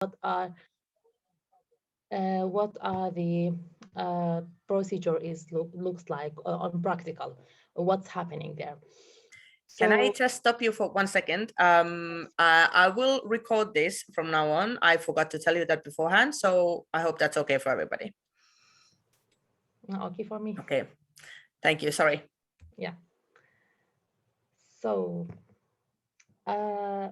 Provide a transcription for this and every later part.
are the procedure looks like on practical, what's happening there. Can I So just stop you for 1 second? I will record this from now on. I forgot to tell you that beforehand, so I hope that's okay for everybody. okay for me. Okay, thank you. Sorry. Yeah. So uh,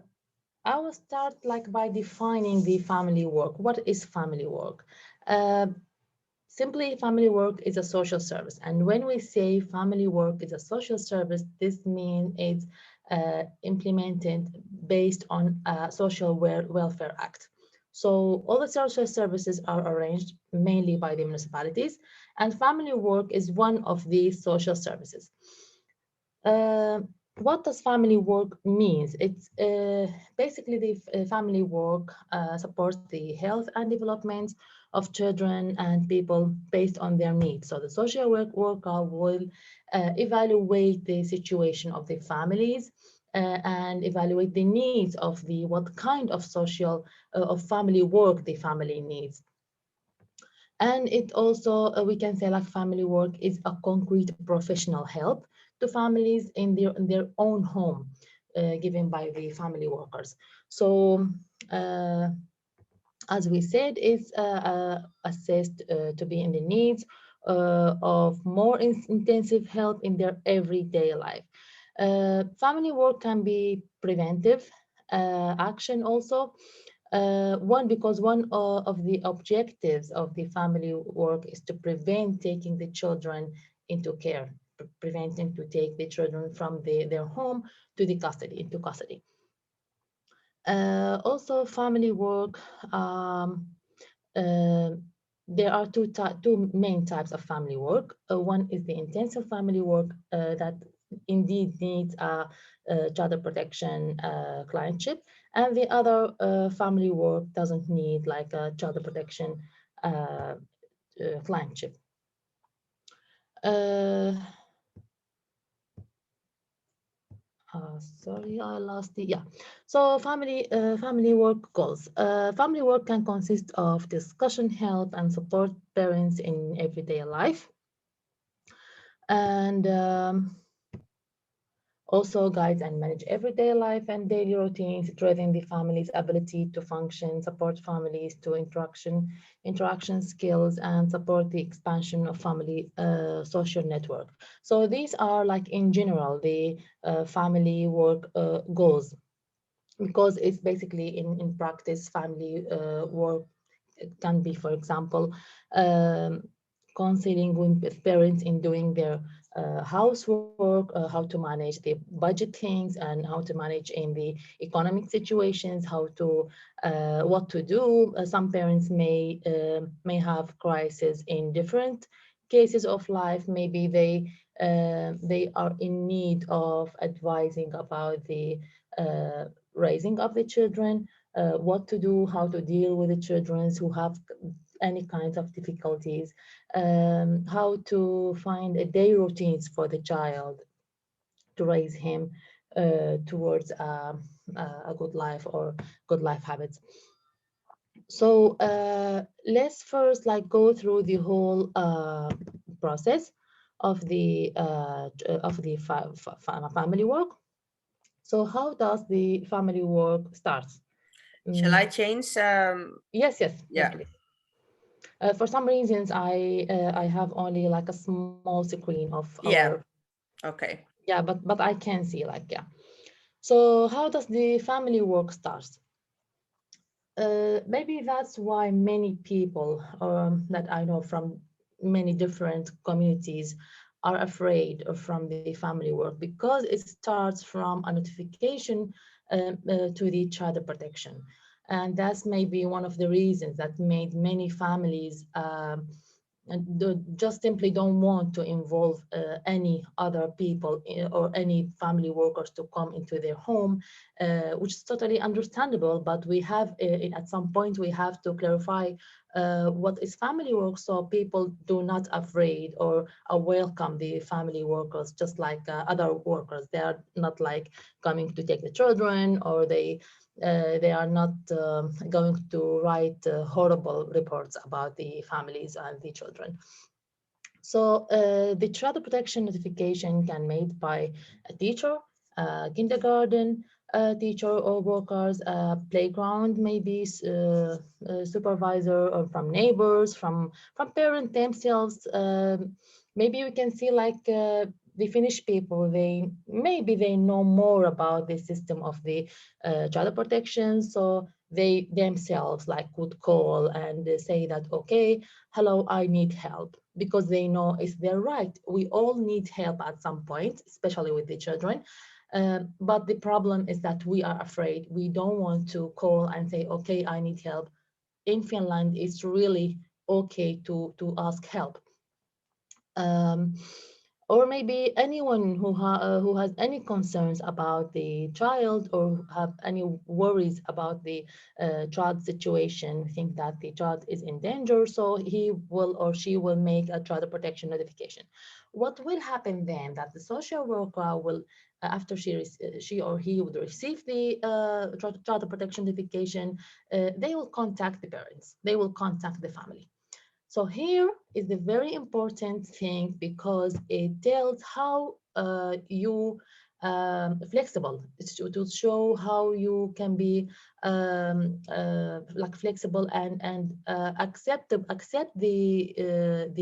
I will start like by defining the family work. What is family work? Uh, Simply, family work is a social service. And when we say family work is a social service, this means it's implemented based on a social welfare act. So all the social services are arranged mainly by the municipalities, and family work is one of these social services. Uh, what does family work means? It's basically the family work supports the health and development of children and people based on their needs. So the social worker will evaluate the situation of the families and evaluate the needs of the what kind of social of family work the family needs. And it also, we can say like family work is a concrete professional help to families in their own home, given by the family workers. So, uh, as we said, is assessed to be in the needs of more intensive help in their everyday life. Family work can be preventive action also, one, because one of the objectives of the family work is to prevent taking the children into care, preventing to take the children from their home to the custody, into custody. Also, family work, uh, there are two main types of family work. One is the intensive family work that indeed needs a child protection clientship, and the other family work doesn't need like a child protection clientship. Uh, Sorry, I lost the, yeah. So family work goals. Family work can consist of discussion, help, and support parents in everyday life, and also guides and manage everyday life and daily routines, strengthen the family's ability to function, support families to interaction skills, and support the expansion of family social network. So these are like in general the family work goals, because it's basically in practice family work can be, for example, um, counseling with parents in doing their housework, how to manage the budget things, and how to manage in the economic situations, how to what to do. Some parents may have crisis in different cases of life. Maybe they are in need of advising about the raising of the children, what to do, how to deal with the children who have any kinds of difficulties, how to find a day routines for the child to raise him towards a good life or good life habits. So let's first like go through the whole process of the family work. So how does the family work start? Shall I Mm, change? yes, Yeah. please. For some reasons, I have only like a small screen of our, Yeah. Okay. yeah, but I can see like, yeah. So how does the family work start? Maybe that's why many people that I know from many different communities are afraid of from the family work, because it starts from a notification to the child protection. And that's maybe one of the reasons that made many families just simply don't want to involve any other people or any family workers to come into their home, which is totally understandable. But we have, at some point, we have to clarify what is family work, so people do not afraid or welcome the family workers just like other workers. They are not like coming to take the children, or they They are not going to write horrible reports about the families and the children. So the child protection notification can made by a teacher, kindergarten teacher or workers, playground, maybe supervisor, or from neighbors, from parents themselves. Maybe we can see like the Finnish people, they maybe they know more about the system of the child protection, so they themselves like would call and say that, okay, hello, I need help, because they know it's their right. We all need help at some point, especially with the children. But the problem is that we are afraid. We don't want to call and say, okay, I need help. In Finland, it's really okay to ask help. Um, or maybe anyone who has any concerns about the child, or have any worries about the child situation, think that the child is in danger, so he will or she will make a child protection notification. What will happen then, that the social worker will, after she or he would receive the child protection notification, they will contact the parents, they will contact the family. So here is the very important thing, because it tells how you flexible. It's to show how you can be like flexible and accept the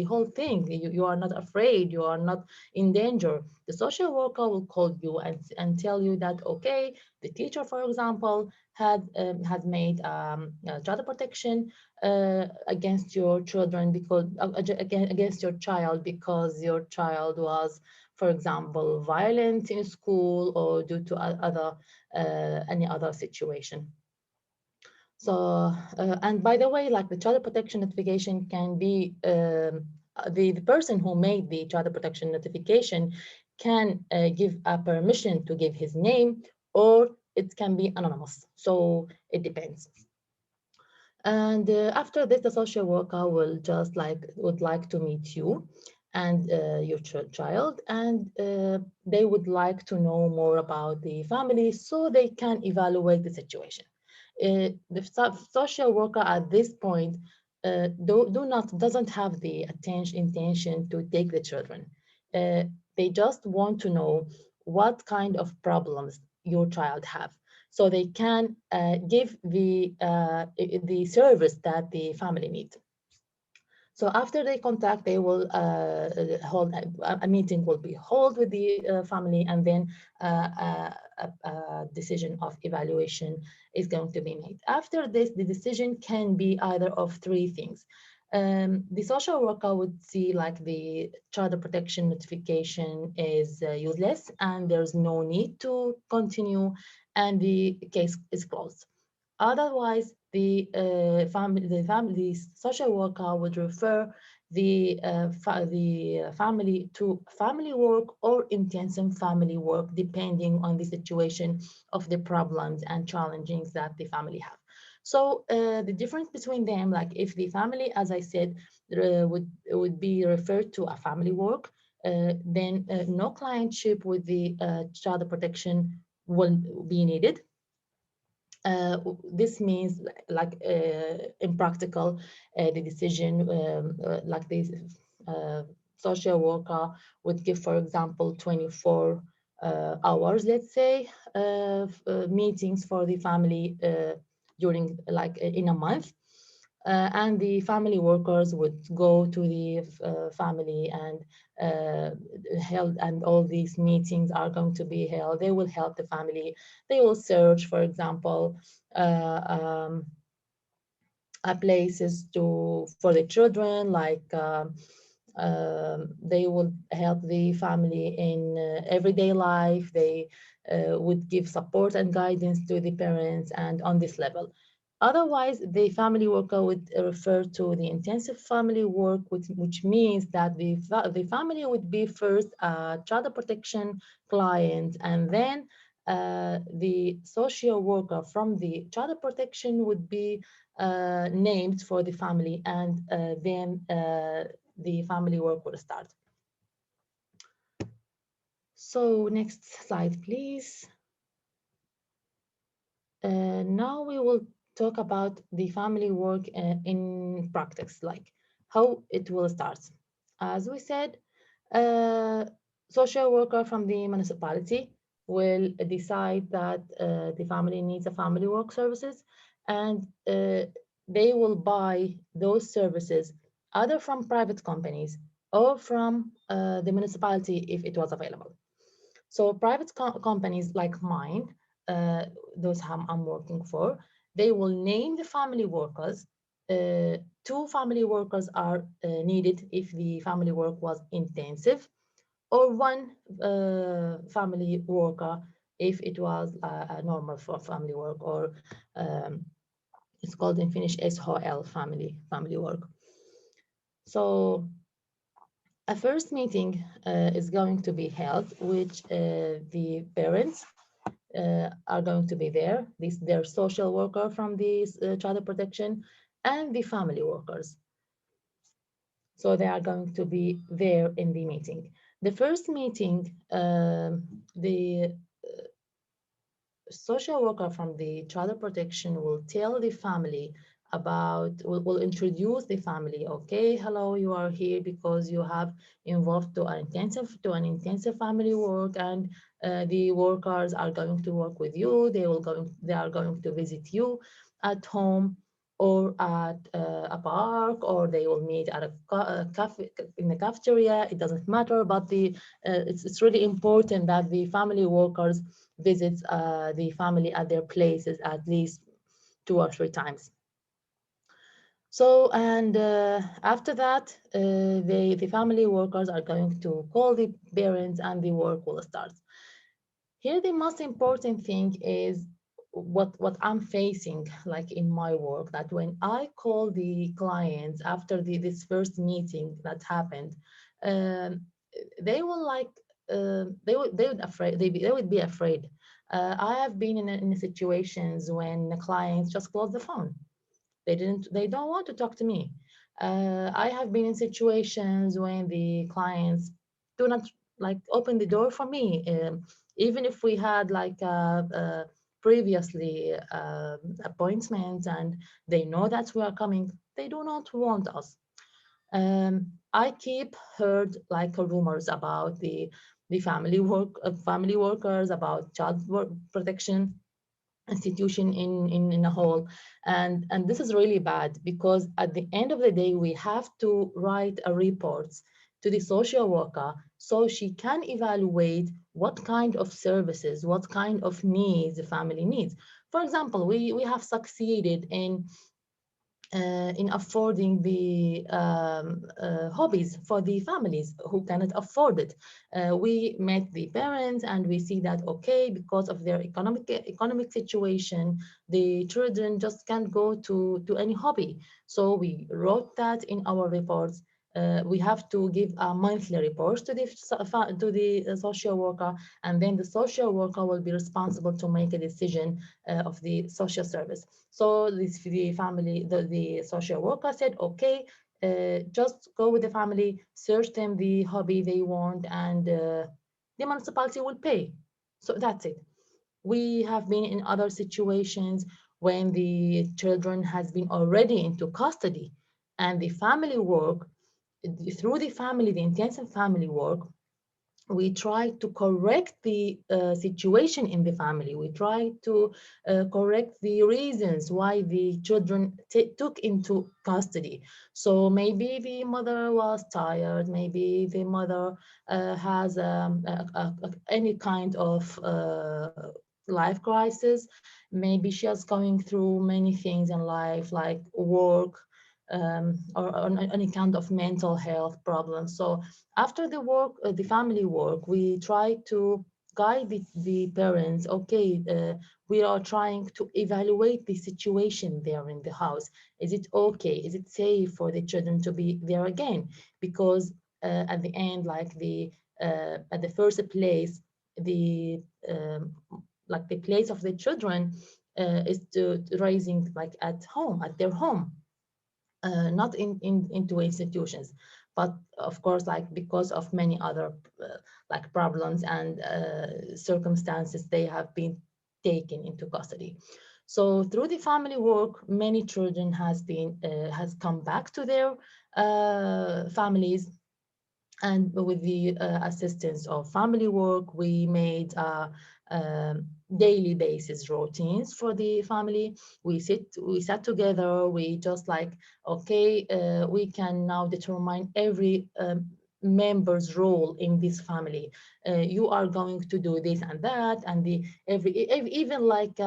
whole thing. You are not afraid. You are not in danger. The social worker will call you and tell you that, okay, the teacher, for example, had made child protection against your children, because against your child, because your child was, for example, violent in school, or due to other any other situation. So and by the way, like the child protection notification can be the person who made the child protection notification can give a permission to give his name, or it can be anonymous, so it depends. And after this, the social worker will just like would like to meet you and your child, and they would like to know more about the family, so they can evaluate the situation. The social worker at this point do not doesn't have the intention to take the children. Uh, they just want to know what kind of problems your child have, so they can give the service that the family needs. So after they contact, they will hold a meeting will be held with the family, and then a decision of evaluation is going to be made. After this, the decision can be either of three things. The social worker would see like the child protection notification is useless and there's no need to continue, and the case is closed. Otherwise, the social worker would refer the family to family work or intensive family work, depending on the situation of the problems and challenges that the family have. So the difference between them, like if the family, as I said, would be referred to a family work, then no clientship with the child protection will be needed. This means like in practical, the decision like this social worker would give, for example, 24 hours, let's say, meetings for the family during like in a month. And the family workers would go to the family and held, and all these meetings are going to be held. They will help the family. They will search, for example, uh, um, places to for the children, like they will help the family in everyday life. They would give support and guidance to the parents, and on this level. Otherwise, the family worker would refer to the intensive family work, which means that the family would be first a child protection client, and then the social worker from the child protection would be named for the family, and then the family work will start. So next slide, please. Now we will talk about the family work in practice, like how it will start. As we said, uh, social worker from the municipality will decide that the family needs a family work services, and they will buy those services either from private companies or from the municipality if it was available. So private companies like mine, uh, those I'm working for, they will name the family workers. Two family workers are needed if the family work was intensive, or one family worker if it was a normal for family work, or um, it's called in Finnish SHL, family work. So a first meeting is going to be held, which the parents are going to be there, their social worker from the child protection, and the family workers. So they are going to be there in the meeting. The first meeting, the social worker from the child protection will tell the family about, will introduce the family. Okay, hello, you are here because you have involved to an intensive family work, and the workers are going to work with you. They are going to visit you at home or at a park, or they will meet at a cafe, in the cafeteria. It doesn't matter, but it's really important that the family workers visits the family at their places at least 2 or 3 times. So, and after that, the family workers are going to call the parents, and the work will start. Here, the most important thing is what I'm facing, like in my work, that when I call the clients after this first meeting that happened, um, they will like they would be afraid. I have been in situations when the clients just close the phone. They don't want to talk to me. I have been in situations when the clients do not like open the door for me, even if we had like previously appointments and they know that we are coming, they do not want us. I keep heard like rumors about the family workers, about child protection institution in a whole, and this is really bad, because at the end of the day we have to write a report to the social worker so she can evaluate what kind of services, what kind of needs the family needs. For example, we have succeeded in affording the hobbies for the families who cannot afford it. We met the parents and we see that, okay, because of their economic situation, the children just can't go to any hobby. So we wrote that in our reports. We have to give a monthly report to the social worker, and then the social worker will be responsible to make a decision of the social service. So the social worker said, okay, just go with the family, search them the hobby they want, and the municipality will pay. So that's it. We have been in other situations when the children has been already into custody, and the family work, through the intensive family work, we try to correct the situation in the family. We try to correct the reasons why the children took into custody. So maybe the mother was tired, maybe the mother has any kind of life crisis. Maybe she is going through many things in life, like work, or any kind of mental health problems. So after the work, the family work, we try to guide the parents. Okay, we are trying to evaluate the situation there in the house. Is it okay? Is it safe for the children to be there again? Because at the end, like at the first place, the like the place of the children is to raising like at home, at their home, not into institutions. But of course, like because of many other like problems and circumstances, they have been taken into custody. So through the family work, many children has come back to their families, and with the assistance of family work, we made daily basis routines for the family. We sat together, we just like, okay, we can now determine every member's role in this family. You are going to do this and that, and the even like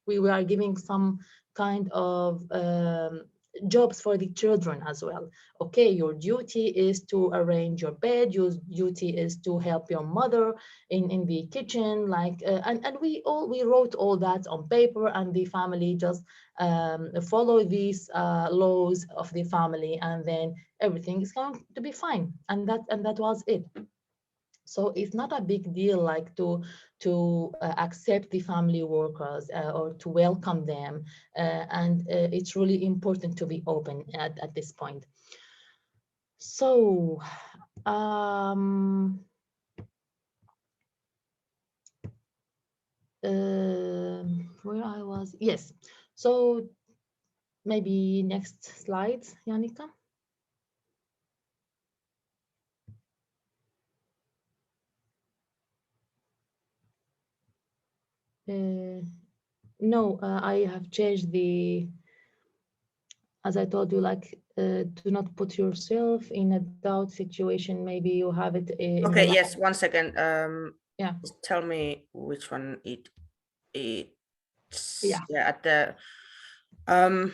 we are giving some kind of jobs for the children as well. Okay, your duty is to arrange your bed, your duty is to help your mother in the kitchen, like and we wrote all that on paper, and the family just follow these laws of the family, and then everything is going to be fine, and that was it. So it's not a big deal like to accept the family workers or to welcome them, and it's really important to be open at this point. So um, where I was, yes. So maybe next slide, Janika. Uh, no, I have changed the, as I told you, like do not put yourself in a doubt situation. Maybe you have it in your Okay, life. yes, 1 second. Yeah, Just tell me which one it's, yeah. yeah, at the um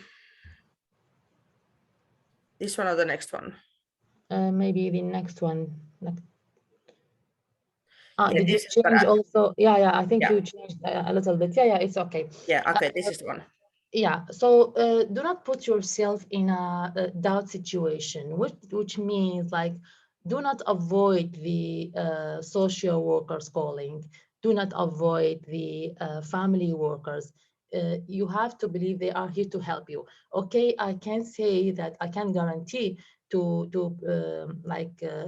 this one or the next one. Maybe the next one. Ah, Yeah, did you this is change correct. also? Yeah, yeah. I think Yeah, you changed a little bit. Yeah, yeah. It's okay. yeah, okay, this is the one. Yeah, so do not put yourself in a doubt situation, which means like do not avoid the social workers calling, do not avoid the family workers. You have to believe they are here to help you. Okay, I can say that I can guarantee to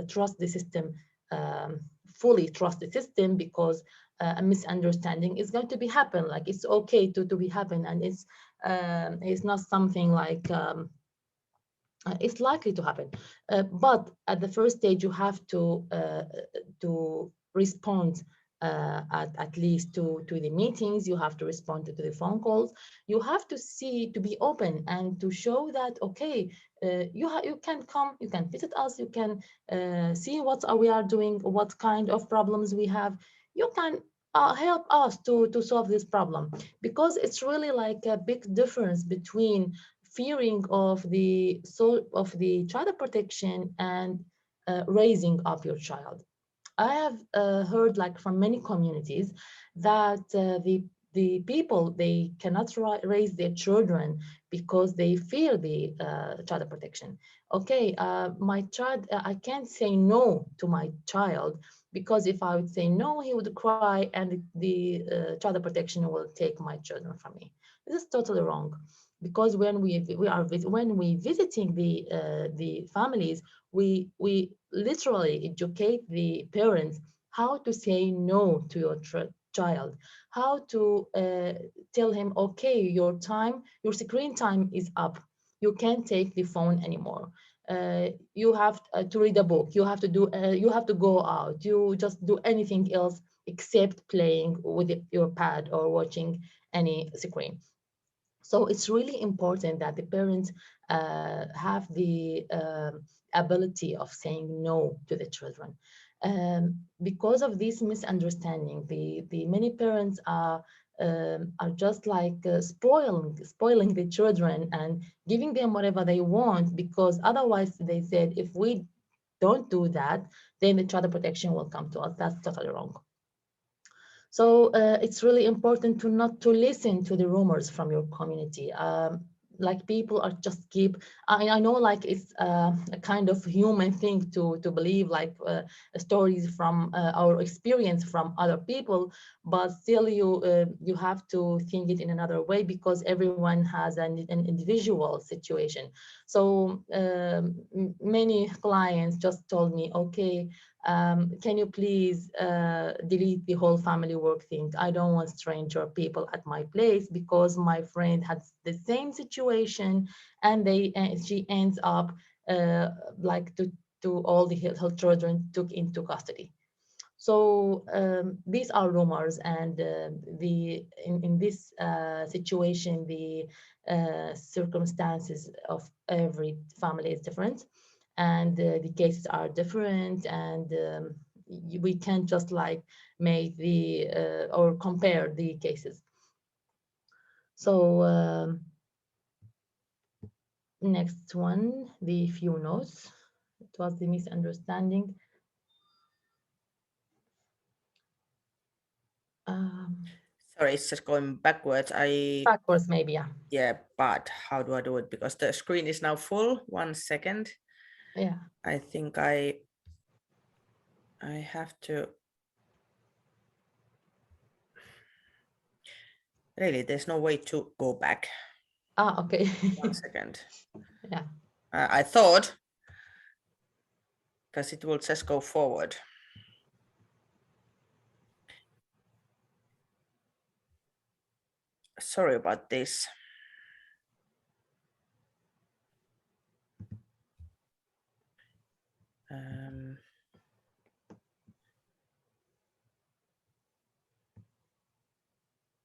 trust the system, um, fully trust the system, because a misunderstanding is going to be happen. Like it's okay to be happen, and it's not something like it's likely to happen. But at the first stage, you have to respond at least to the meetings. You have to respond to the phone calls. You have to see, to be open and to show that, okay, you can come, you can visit us, you can see what we are doing, what kind of problems we have. You can help us to solve this problem, because it's really like a big difference between fearing of the child protection and raising up your child. I have heard like from many communities that the people, they cannot raise their children because they fear the child protection. Okay, my child, I can't say no to my child, because if I would say no, he would cry, and the child protection will take my children from me. This is totally wrong, because when we visiting the families, we literally educate the parents how to say no to your child, how to tell him, okay, your screen time is up, you can't take the phone anymore, you have to read a book, you have to do you have to go out, you just do anything else except playing with your pad or watching any screen. So it's really important that the parents have the ability of saying no to the children. Because of this misunderstanding, the many parents are just like spoiling the children and giving them whatever they want, because otherwise they said, if we don't do that, then the child protection will come to us. That's totally wrong. So it's really important to not to listen to the rumors from your community. Like people are just keep. I know like it's a kind of human thing to believe like stories from our experience from other people, but still you have to think it in another way, because everyone has an individual situation. So many clients just told me, okay, Can you please delete the whole family work thing? I don't want stranger people at my place because my friend had the same situation, and she ends up like to all her children took into custody. So these are rumors, and in this situation, the circumstances of every family is different, and the cases are different, and we can't just like make the or compare the cases. So next one, the few notes. It was the misunderstanding. Sorry, it's just going backwards. Backwards, maybe, yeah. Yeah, but how do I do it? Because the screen is now full. 1 second. Yeah. I think I have to. Really, there's no way to go back. Ah, okay. 1 second. Yeah. I thought, because it will just go forward. Sorry about this.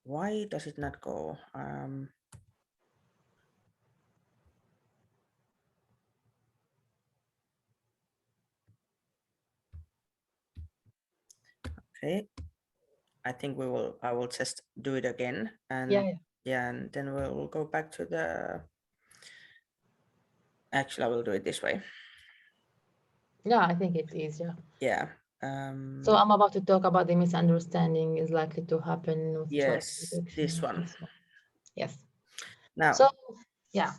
Why does it not go? Okay, I think I will just do it again, and yeah. And then we'll go back to the. Actually, I will do it this way. Yeah, I think it's easier. Yeah. So I'm about to talk about the misunderstanding is likely to happen with child Yes, protection. this one. Yes. Now. So yeah,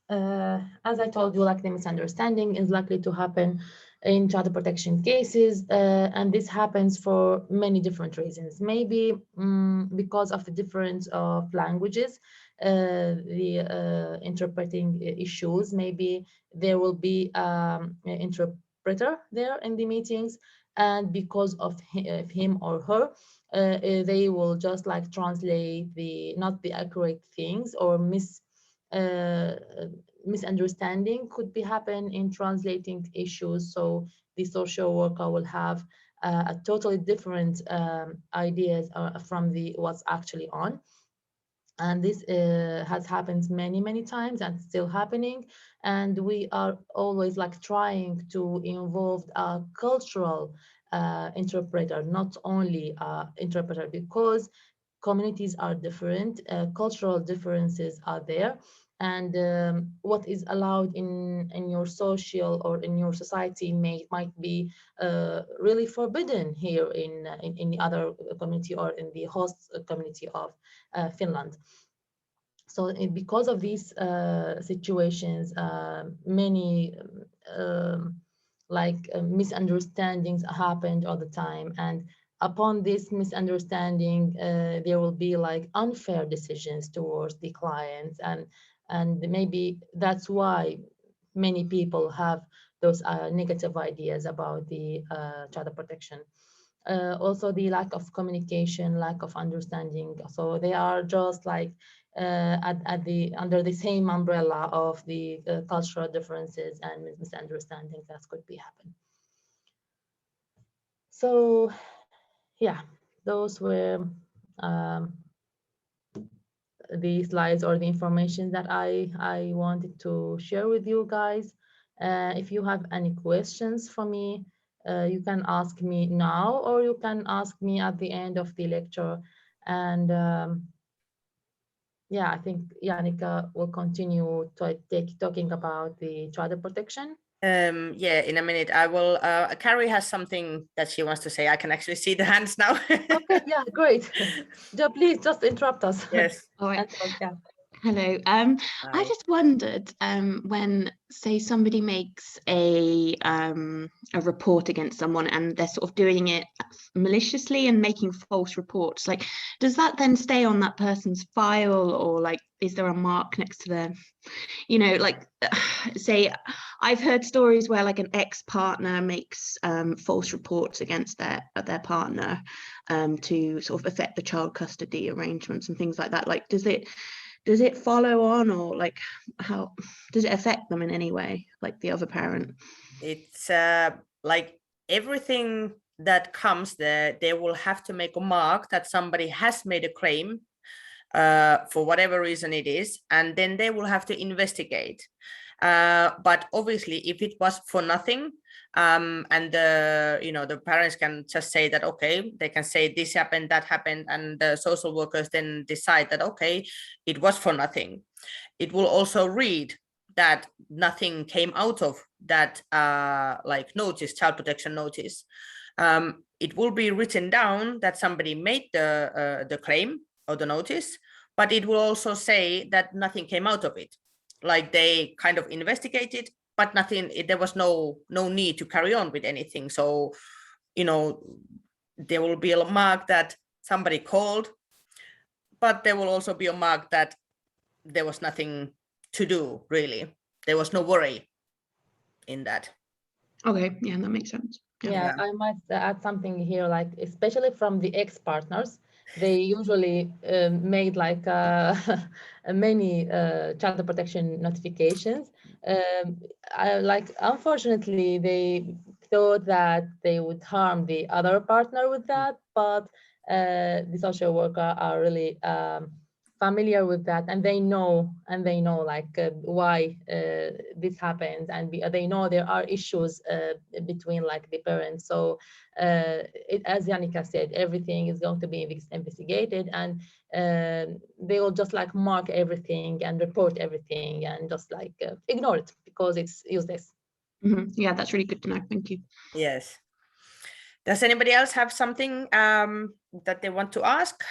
as I told you, like the misunderstanding is likely to happen in child protection cases, and this happens for many different reasons. Maybe because of the difference of languages, the interpreting issues. Maybe there will be an interpreter there in the meetings, and because of him or her, they will just like translate the not the accurate things, or uh, misunderstanding could be happen in translating issues. So the social worker will have a totally different ideas from the what's actually on. And this has happened many times and still happening, and we are always like trying to involve a cultural interpreter, not only interpreter, because communities are different, cultural differences are there, and what is allowed in your social or in your society might be really forbidden here in the other community or in the host community of Finland. So because of these situations, many misunderstandings happened all the time, and upon this misunderstanding, there will be like unfair decisions towards the clients, and maybe that's why many people have those negative ideas about the child protection. Also the lack of communication, lack of understanding. So they are just like at the under the same umbrella of the cultural differences and misunderstandings that could be happen. So yeah, those were um, the slides or the information that I wanted to share with you guys. If you have any questions for me, you can ask me now, or you can ask me at the end of the lecture. And yeah, I think Janika will continue to talking about the child protection. Yeah, in a minute. I will. Carrie has something that she wants to say. I can actually see the hands now. Okay, yeah, great. Please just interrupt us. Yes. And, yeah. Hello. I Hi. just wondered when, say, somebody makes a report against someone and they're sort of doing it maliciously and making false reports. Like, does that then stay on that person's file, or like, is there a mark next to their, like, say, I've heard stories where like an ex-partner makes false reports against their partner to sort of affect the child custody arrangements and things like that. Like, does it follow on, or like how does it affect them in any way, like the other parent? It's like everything that comes there, they will have to make a mark that somebody has made a claim for whatever reason it is, and then they will have to investigate. But obviously, if it was for nothing, and the parents can just say that, okay, they can say this happened, that happened, and the social workers then decide that, okay, it was for nothing. It will also read that nothing came out of that like notice, child protection notice. It will be written down that somebody made the claim or the notice, but it will also say that nothing came out of it. Like they kind of investigated, but nothing, there was no need to carry on with anything. So, there will be a mark that somebody called, but there will also be a mark that there was nothing to do, really. There was no worry in that. Okay, yeah, that makes sense. Yeah, I might add something here, like especially from the ex-partners, they usually made like many child protection notifications. Unfortunately, they thought that they would harm the other partner with that, but the social worker are really familiar with that, and they know like why this happens, and they know there are issues between like the parents. So as Janica said, everything is going to be investigated, and they will just like mark everything and report everything and just like ignore it because it's useless. Yeah, that's really good to know. Thank you. Yes. Does anybody else have something that they want to ask?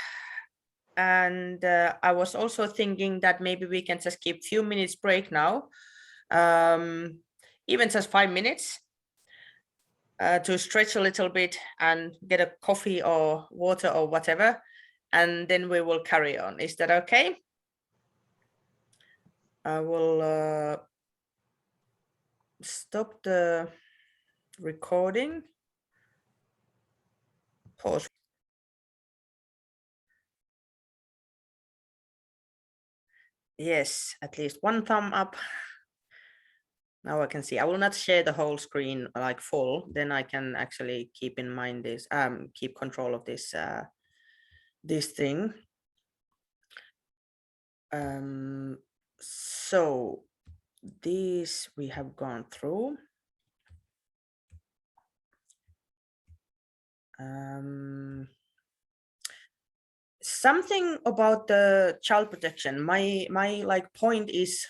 And I was also thinking that maybe we can just keep few minutes break now, even just 5 minutes, to stretch a little bit and get a coffee or water or whatever, and then we will carry on. Is that okay? I will stop the recording. Pause. Yes, at least one thumb up. Now I can see. I will not share the whole screen like full. Then I can actually keep in mind this, keep control of this this thing. So these we have gone through. Something about the child protection. My like point is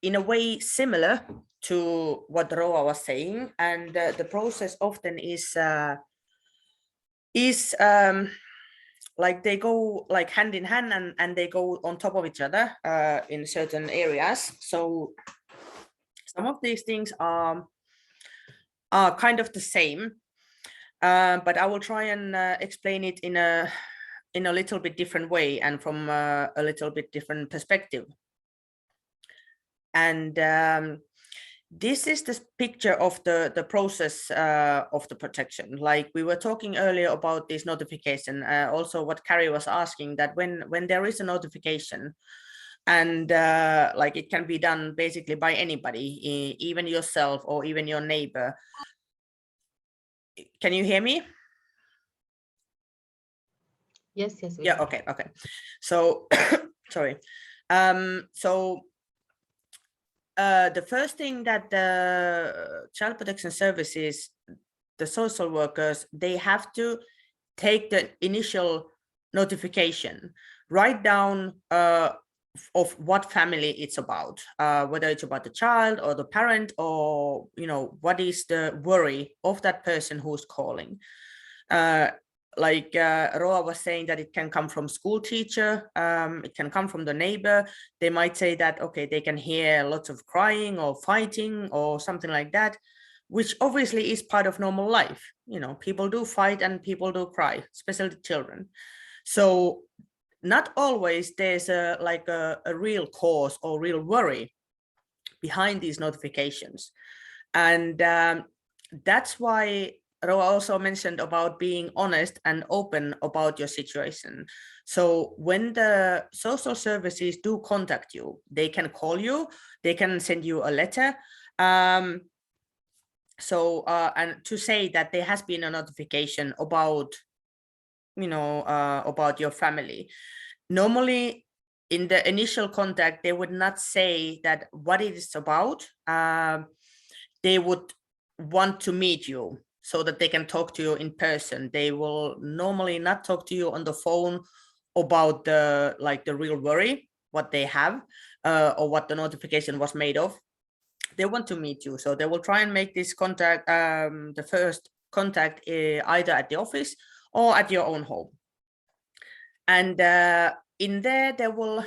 in a way similar to what Roa was saying, and the process often is like they go like hand in hand, and they go on top of each other in certain areas. So some of these things are kind of the same, but I will try and explain it in a little bit different way and from a little bit different perspective. And this is the picture of the process of the protection. Like we were talking earlier about this notification, also what Carrie was asking, that when there is a notification, and like it can be done basically by anybody, even yourself or even your neighbor. Can you hear me? Yes. Yeah, okay. So sorry. So the first thing that the child protection services, the social workers, they have to take the initial notification, write down of what family it's about, whether it's about the child or the parent, or what is the worry of that person who's calling. like Roa was saying, that it can come from school teacher, it can come from the neighbor. They might say that, okay, they can hear lots of crying or fighting or something like that, which obviously is part of normal life. You know, people do fight and people do cry, especially children. So not always there's a real cause or real worry behind these notifications. And that's why Roa also mentioned about being honest and open about your situation. So when the social services do contact you, they can call you, they can send you a letter. And to say that there has been a notification about, you know, about your family. Normally, in the initial contact, they would not say that what it is about. They would want to meet you so that they can talk to you in person. They will normally not talk to you on the phone about the real worry, what they have, or what the notification was made of. They want to meet you, so they will try and make this contact, the first contact, either at the office or at your own home. And in there, they will,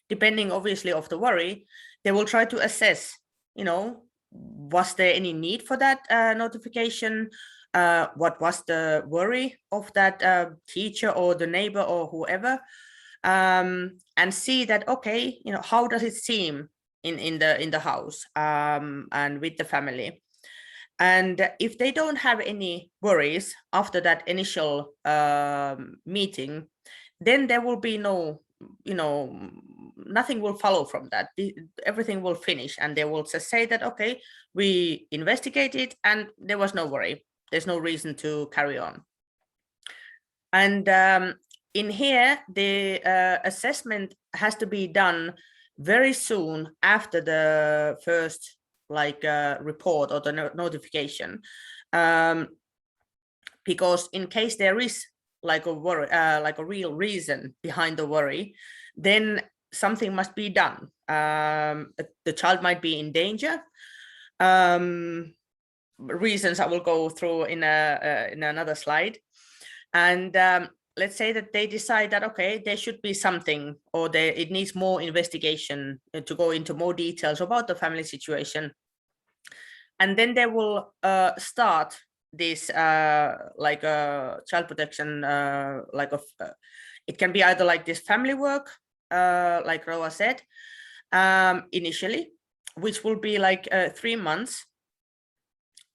depending obviously of the worry, they will try to assess, you know, was there any need for that notification? What was the worry of that teacher or the neighbor or whoever? And see that, okay, you know, how does it seem in the house and with the family? And if they don't have any worries after that initial meeting, then there will be no, you know, nothing will follow from that. Everything will finish, and they will just say that, okay, we investigated and there was no worry. There's no reason to carry on. And in here, the assessment has to be done very soon after the first report or the notification, because in case there is like a worry, like a real reason behind the worry, then something must be done. The child might be in danger. Reasons I will go through in another slide. And let's say that they decide that, okay, there should be something, or it needs more investigation to go into more details about the family situation. And then they will start this child protection, it can be either like this family work, like Roa said, initially, which will be like 3 months.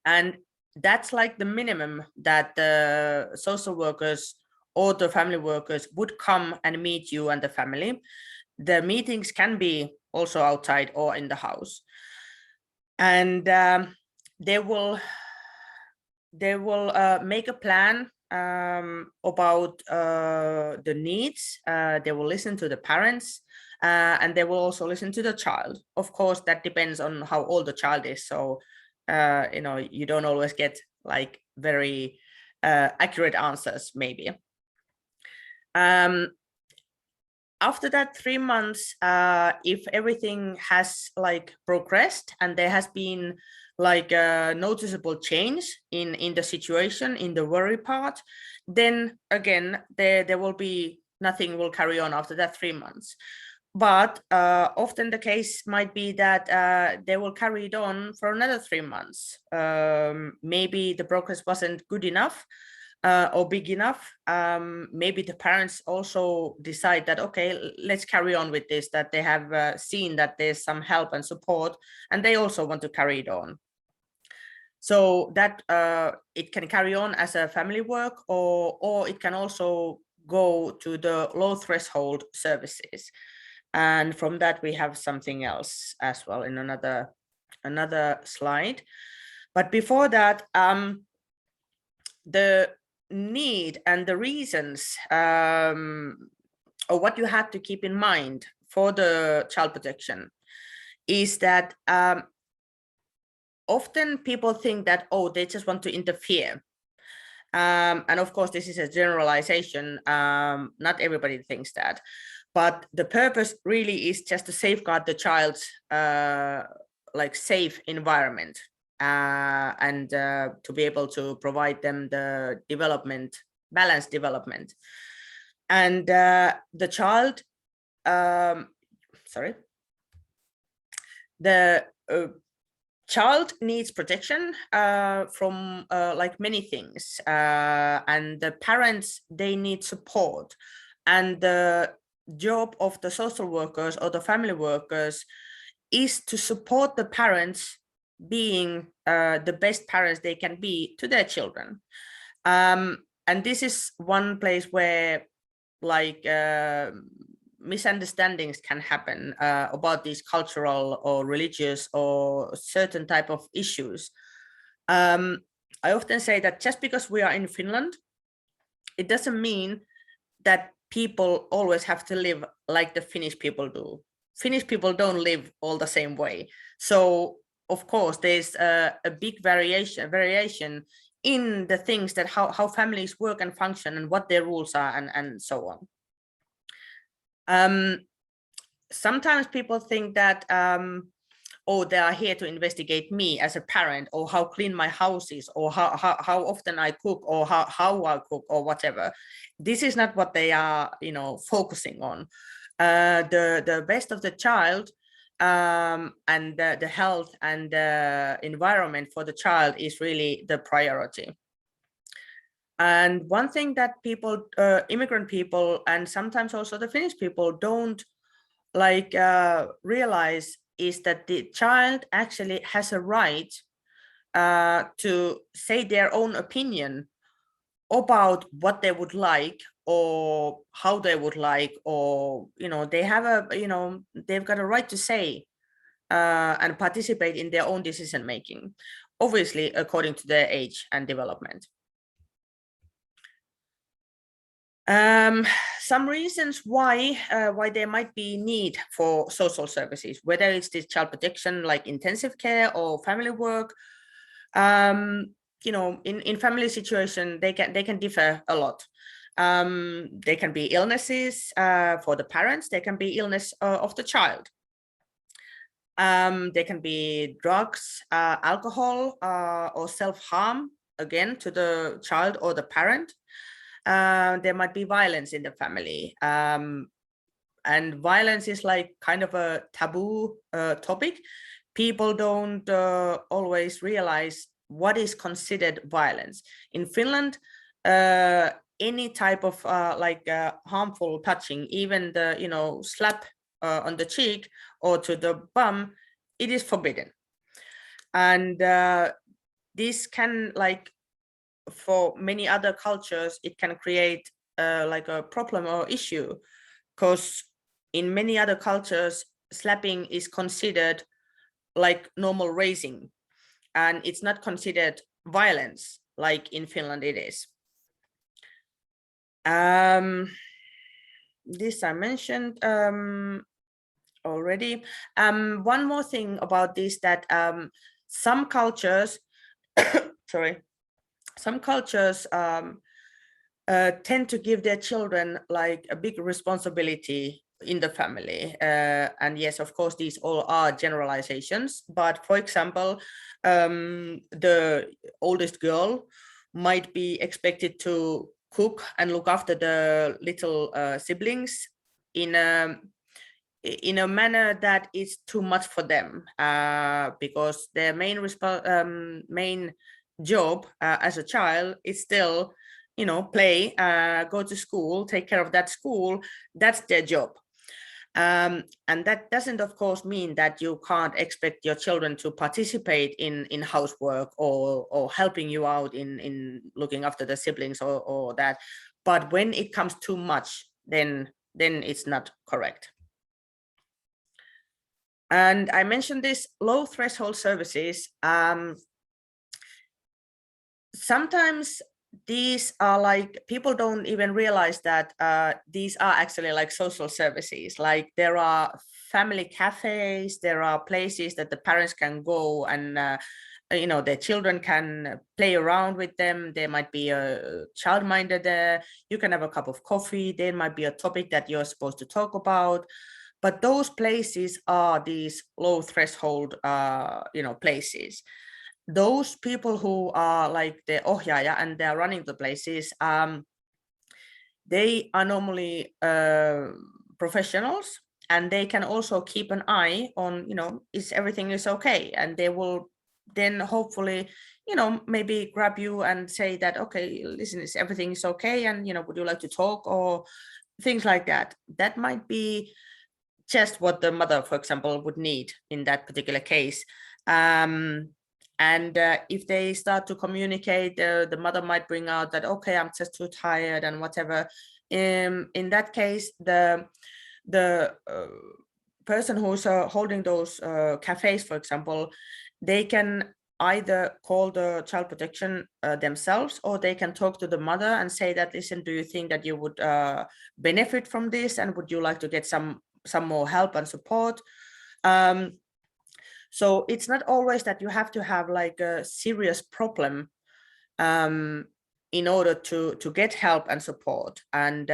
And that's like the minimum that the social workers or the family workers would come and meet you and the family. The meetings can be also outside or in the house. And they will make a plan about the needs. They will listen to the parents, and they will also listen to the child. Of course, that depends on how old the child is. So, you know, you don't always get like very accurate answers, maybe. After that 3 months, if everything has like progressed and there has been like a noticeable change in the situation, in the worry part, then again, there will be nothing will carry on after that 3 months. But often the case might be that they will carry it on for another 3 months. Maybe the progress wasn't good enough or big enough. Maybe the parents also decide that, okay, let's carry on with this, that they have seen that there's some help and support, and they also want to carry it on. So that it can carry on as a family work, or it can also go to the low threshold services. And from that, we have something else as well in another slide. But before that, the need and the reasons, or what you have to keep in mind for the child protection is that often people think that, oh, they just want to interfere. And of course, this is a generalization. Not everybody thinks that. But the purpose really is just to safeguard the child's like safe environment, and to be able to provide them the development balanced development. And the child, the child needs protection from like many things, and the parents, they need support. And the job of the social workers or the family workers is to support the parents being the best parents they can be to their children. And this is one place where like misunderstandings can happen about these cultural or religious or certain type of issues. I often say that just because we are in Finland, it doesn't mean that people always have to live like the Finnish people do. Finnish people don't live all the same way. So of course there's a big variation in the things that how families work and function and what their rules are and so on. Sometimes people think that oh, they are here to investigate me as a parent, or how clean my house is, or how often I cook, or how I cook, or whatever. This is not what they are, you know, focusing on. The best of the child and the health and the environment for the child is really the priority. And one thing that people, immigrant people, and sometimes also the Finnish people don't like realize is that the child actually has a right to say their own opinion about what they would like or how they would like, or, you know, they have a, you know, they've got a right to say and participate in their own decision making, obviously according to their age and development. Some reasons why there might be need for social services, whether it's this child protection like intensive care or family work. You know, in family situation, they can differ a lot. They can be illnesses for the parents. They can be illness of the child. They can be drugs, alcohol, or self-harm, again, to the child or the parent. There might be violence in the family. And violence is like kind of a taboo topic. People don't always realize what is considered violence. In Finland, any type of harmful touching, even the, you know, slap on the cheek or to the bum, it is forbidden. And this can, like, for many other cultures, it can create like a problem or issue, because in many other cultures, slapping is considered like normal raising, and it's not considered violence like in Finland it is. This I mentioned already. One more thing about this, that some cultures some cultures tend to give their children like a big responsibility in the family. And yes, of course, these all are generalizations, but for example, the oldest girl might be expected to cook and look after the little siblings in a manner that is too much for them, because their main job as a child is still, you know, play, go to school, take care of that school. That's their job. And that doesn't, of course, mean that you can't expect your children to participate in housework or helping you out in looking after the siblings or that. But when it comes too much, then it's not correct. And I mentioned this low threshold services. Sometimes these are like, people don't even realize that these are actually like social services. Like there are family cafes, there are places that the parents can go and you know, their children can play around with them. There might be a childminder there. You can have a cup of coffee. There might be a topic that you're supposed to talk about. But those places are these low threshold, you know, places. Those people who are like the ohjaaja and they're running the places, they are normally professionals, and they can also keep an eye on, is everything is okay, and they will then hopefully, maybe grab you and say that, okay, listen, is everything is okay, and would you like to talk, or things like that. That might be just what the mother, for example, would need in that particular case. And if they start to communicate, the mother might bring out that, okay, I'm just too tired and whatever. In that case, the person who's holding those cafes, for example, they can either call the child protection themselves, or they can talk to the mother and say that, listen, do you think that you would benefit from this, and would you like to get some more help and support? So it's not always that you have to have like a serious problem in order to get help and support. And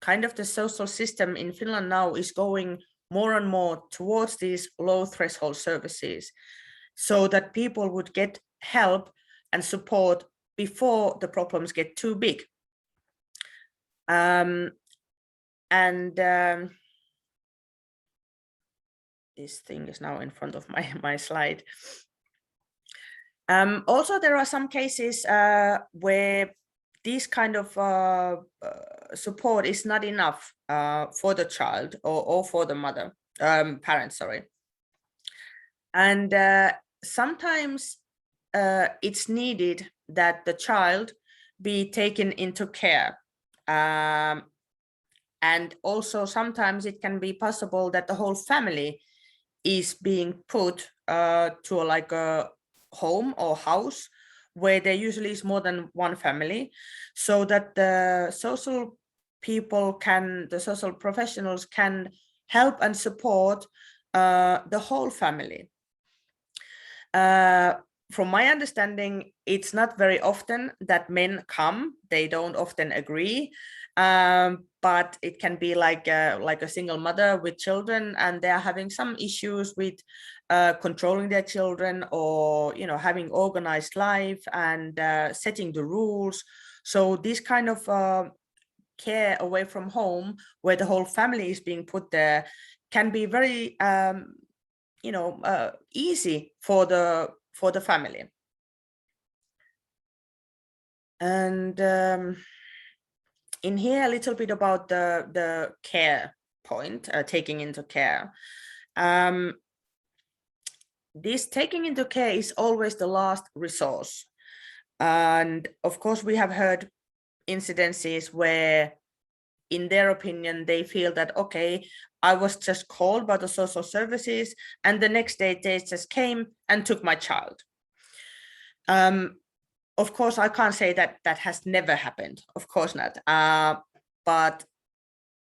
kind of the social system in Finland now is going more and more towards these low threshold services, so that people would get help and support before the problems get too big. This thing is now in front of my slide. Also, there are some cases where this kind of support is not enough for the child or for the mother, parents, sorry. And sometimes it's needed that the child be taken into care. And also sometimes it can be possible that the whole family is being put to like a home or house where there usually is more than one family, so that the social professionals can help and support the whole family. From my understanding, it's not very often that men come. They don't often agree, but it can be like a single mother with children, and they are having some issues with controlling their children, or having organized life and setting the rules. So this kind of care away from home, where the whole family is being put there, can be very easy for the family. And in here a little bit about the care point, taking into care. This taking into care is always the last resource. And of course, we have heard incidences where, in their opinion, they feel that, okay, I was just called by the social services, and the next day they just came and took my child. Of course, I can't say that that has never happened. Of course not. But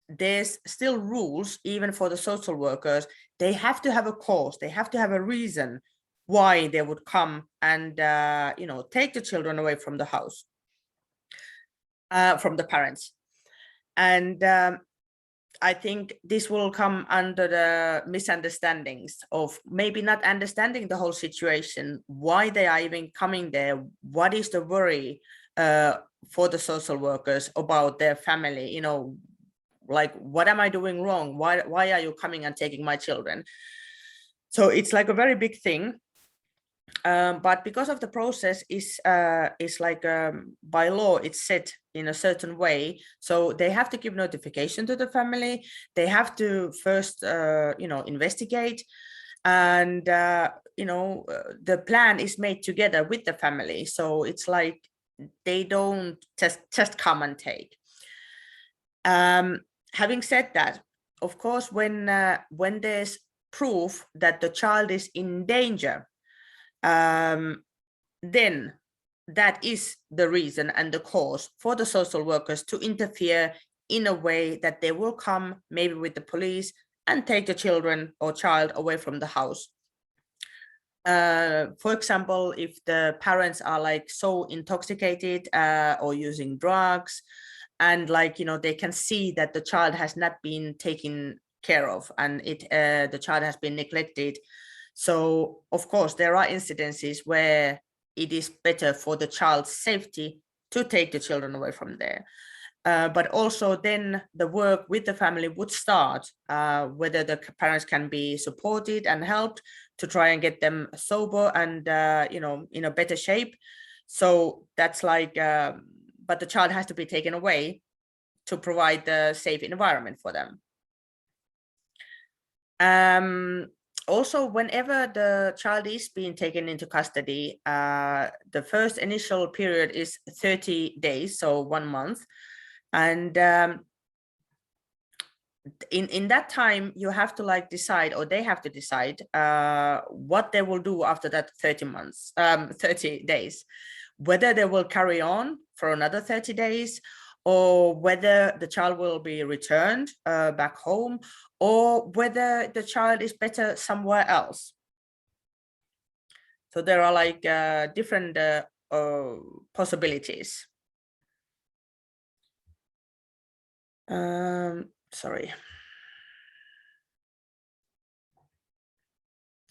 there's still rules, even for the social workers. They have to have a cause. They have to have a reason why they would come and take the children away from the house, from the parents. And I think this will come under the misunderstandings of maybe not understanding the whole situation, why they are even coming there, what is the worry for the social workers about their family, like, what am I doing wrong? Why are you coming and taking my children? So it's like a very big thing. But because of the process is like by law, it's set in a certain way. So they have to give notification to the family. They have to first, investigate, and the plan is made together with the family. So it's like they don't just come and take. Having said that, of course, when there's proof that the child is in danger, then that is the reason and the cause for the social workers to interfere in a way that they will come maybe with the police and take the children or child away from the house. For example, if the parents are like so intoxicated or using drugs, and they can see that the child has not been taken care of, and the child has been neglected. So of course there are incidences where it is better for the child's safety to take the children away from there. but also then the work with the family would start, whether the parents can be supported and helped to try and get them sober and, you know, in a better shape. So that's like, but the child has to be taken away to provide the safe environment for them. Also, whenever the child is being taken into custody, the first initial period is 30 days, so 1 month. And in that time, you have to like decide, or they have to decide what they will do after that 30 days, whether they will carry on for another 30 days, or whether the child will be returned back home, or whether the child is better somewhere else. So there are like different possibilities. Sorry.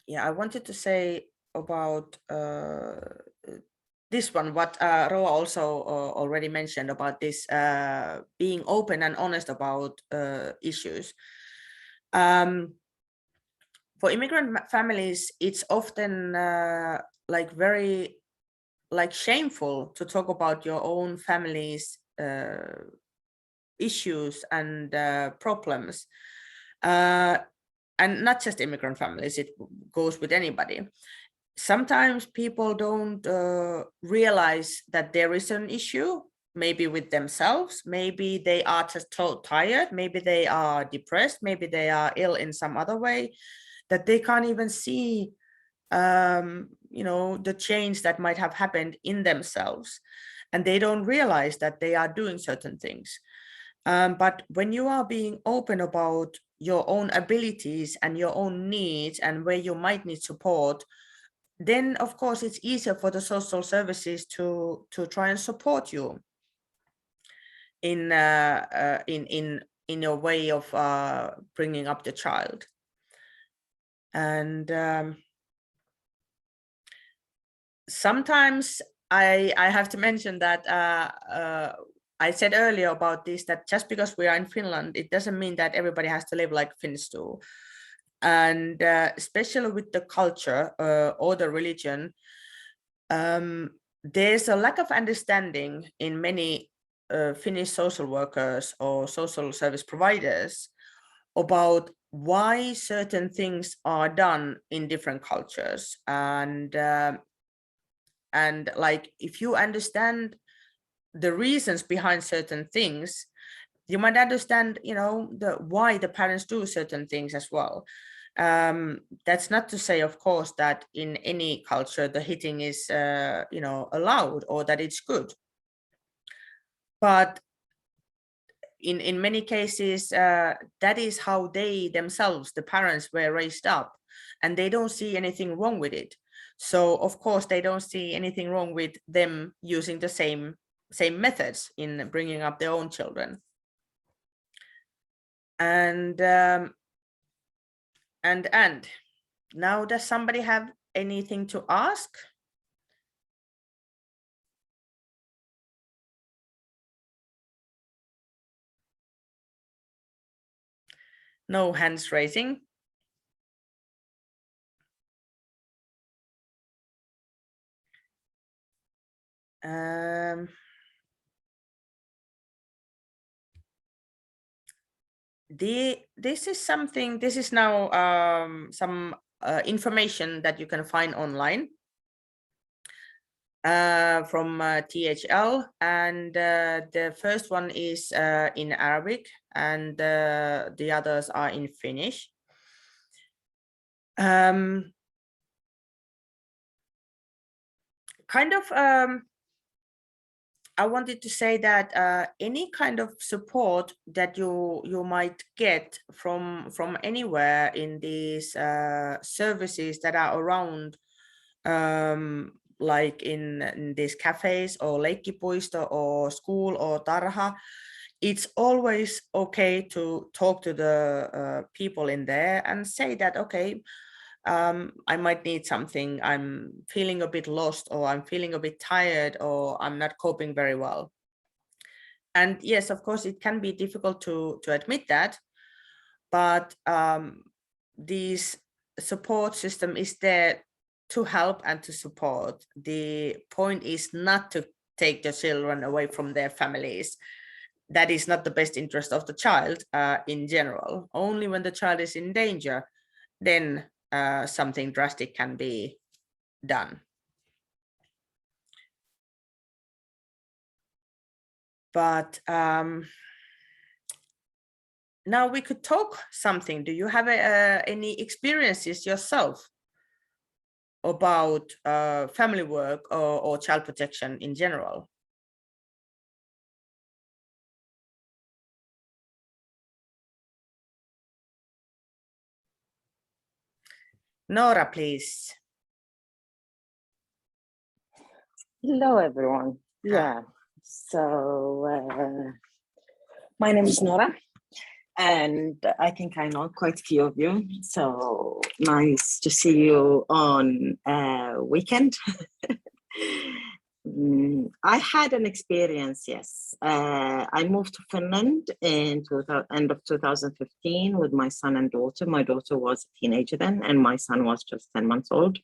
Yeah, I wanted to say about this one, what Roa also already mentioned about this being open and honest about issues. For immigrant families, it's often like very like shameful to talk about your own family's issues and problems. And not just immigrant families, it goes with anybody. Sometimes people don't realize that there is an issue, maybe with themselves, maybe they are just tired, maybe they are depressed, maybe they are ill in some other way, that they can't even see you know, the change that might have happened in themselves, and they don't realize that they are doing certain things. But when you are being open about your own abilities and your own needs and where you might need support, then of course it's easier for the social services to try and support you in your way of bringing up the child. And sometimes I have to mention that I said earlier about this, that just because we are in Finland, it doesn't mean that everybody has to live like Finns do. And especially with the culture or the religion, there's a lack of understanding in many Finnish social workers or social service providers about why certain things are done in different cultures. And like, if you understand the reasons behind certain things, you might understand, you know, why the parents do certain things as well. That's not to say, of course, that in any culture the hitting is you know, allowed, or that it's good. But in many cases, that is how they themselves, the parents, were raised up, and they don't see anything wrong with it. So of course they don't see anything wrong with them using the same methods in bringing up their own children. And now, does somebody have anything to ask? No hands raising. This is something, this is now some information that you can find online from THL, and the first one is in Arabic, and the others are in Finnish. Kind of I wanted to say that any kind of support that you might get from anywhere in these services that are around, like in these cafes or leikkipuisto or school or tarha, it's always okay to talk to the people in there and say that, okay, I might need something, I'm feeling a bit lost, or I'm feeling a bit tired, or I'm not coping very well. And yes, of course, it can be difficult to admit that, but this support system is there to help and to support. The point is not to take the children away from their families. That is not the best interest of the child in general. Only when the child is in danger, then something drastic can be done. But now we could talk something. Do you have any experiences yourself about family work or child protection in general? Nora, please. Hello, everyone. Yeah, so my name is Nora, and I think I know quite a few of you. So nice to see you on weekend. I had an experience, yes. I moved to Finland in end of 2015 with my son and daughter. My daughter was a teenager then, and my son was just 10 months old.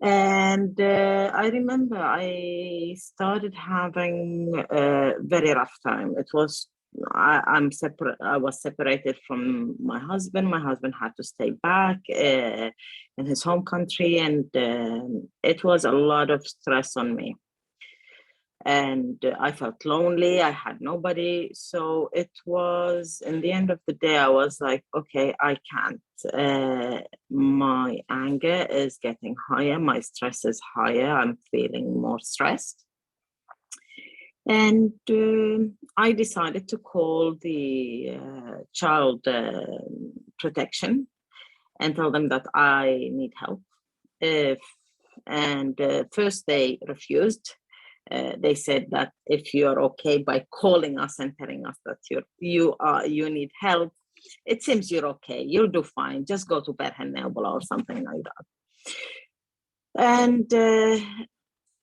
And I remember I started having a very rough time. It was, I was separated from my husband. My husband had to stay back in his home country, and it was a lot of stress on me. And I felt lonely. I had nobody. So it was, in the end of the day, I was like, okay, I can't. My anger is getting higher. My stress is higher. I'm feeling more stressed. And I decided to call the child protection and tell them that I need help. And first they refused. They said that if you're okay by calling us and telling us that you need help, it seems you're okay, you'll do fine, just go to Perhenneubula or something like that. And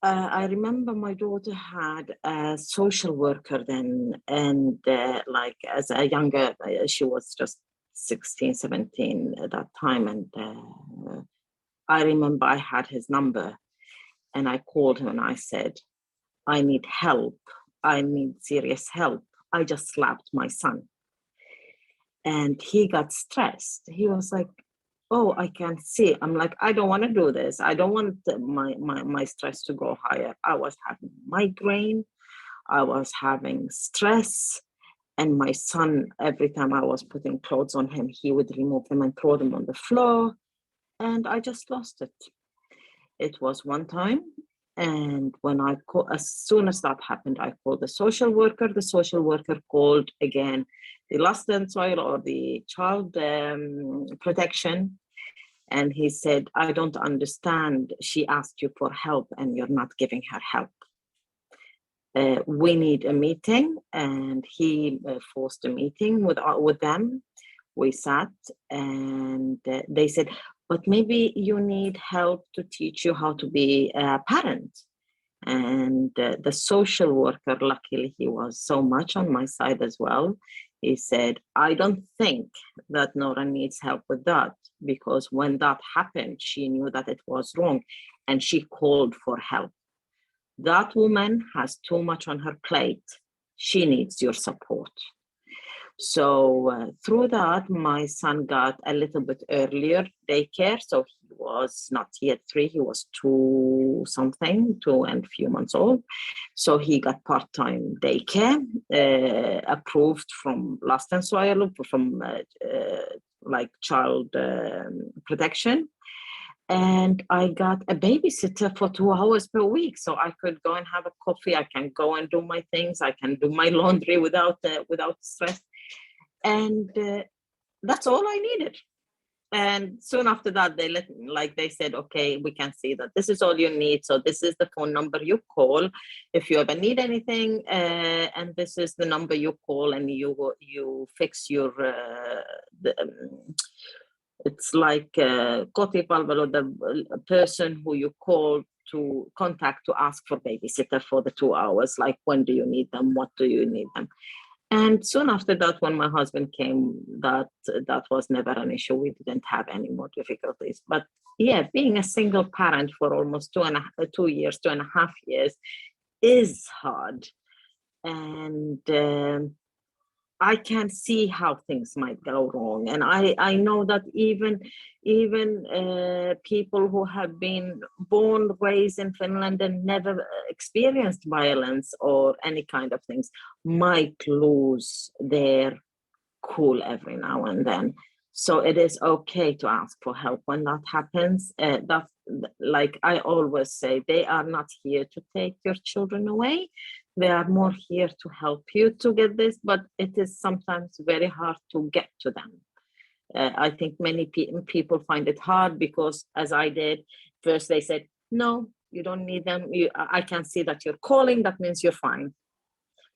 I remember my daughter had a social worker then, and like as a younger, she was just 16, 17 at that time, and I remember I had his number, and I called him and I said, I need help. I need serious help. I just slapped my son. And he got stressed. He was like, oh, I can't see. I'm like, I don't want to do this. I don't want my stress to go higher. I was having migraine. I was having stress. And my son, every time I was putting clothes on him, he would remove them and throw them on the floor. And I just lost it. It was one time. And when I call, as soon as that happened, I called the social worker. The social worker called again the Lost and Soil or the child protection. And he said, I don't understand. She asked you for help and you're not giving her help. We need a meeting. And he forced a meeting with them. We sat and they said, but maybe you need help to teach you how to be a parent. And the social worker, luckily, he was so much on my side as well. He said, I don't think that Nora needs help with that, because when that happened, she knew that it was wrong and she called for help. That woman has too much on her plate. She needs your support. So through that, my son got a little bit earlier daycare. So he was not yet 3, he was 2 and a few months old. So he got part-time daycare, approved from Lost and Soil, from like child protection. And I got a babysitter for 2 hours per week. So I could go and have a coffee. I can go and do my things. I can do my laundry without stress. And that's all I needed. And soon after that, they said, okay, we can see that this is all you need. So this is the phone number you call if you ever need anything. And this is the number you call and you fix your, it's like kotipalvelu, the person who you call to contact to ask for babysitter for the 2 hours, like when do you need them, what do you need them. And soon after that, when my husband came, that was never an issue. We didn't have any more difficulties. But yeah, being a single parent for almost 2 years, 2.5 years is hard. And I can see how things might go wrong. And I know that even people who have been born, raised in Finland and never experienced violence or any kind of things might lose their cool every now and then. So it is okay to ask for help when that happens. That's like I always say, they are not here to take your children away. They are more here to help you to get this, but it is sometimes very hard to get to them. I think many people find it hard because, as I did, first they said, no, you don't need them. I can see that you're calling, that means you're fine.